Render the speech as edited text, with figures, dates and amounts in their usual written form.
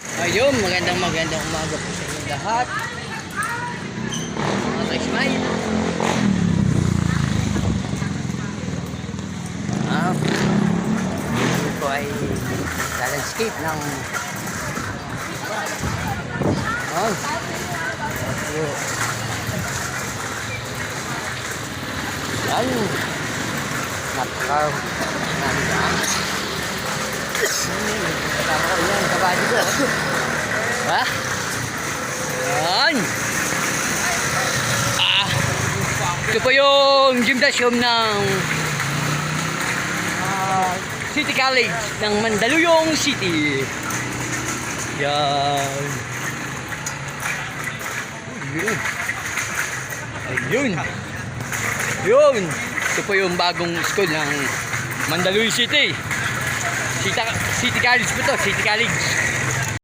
Ayun, magandang umaga po sa inyo lahat. Mga ka-smile. Ito ay landscape ng yan. Kasama ko yan, kabady ko. Ha? Yan. Ito po yung gymnasium ng City College ng Mandaluyong City. Yan. Ayun. Ayun. Yun. Ito po yung bagong school ng Mandaluyong City. City College po to, City College.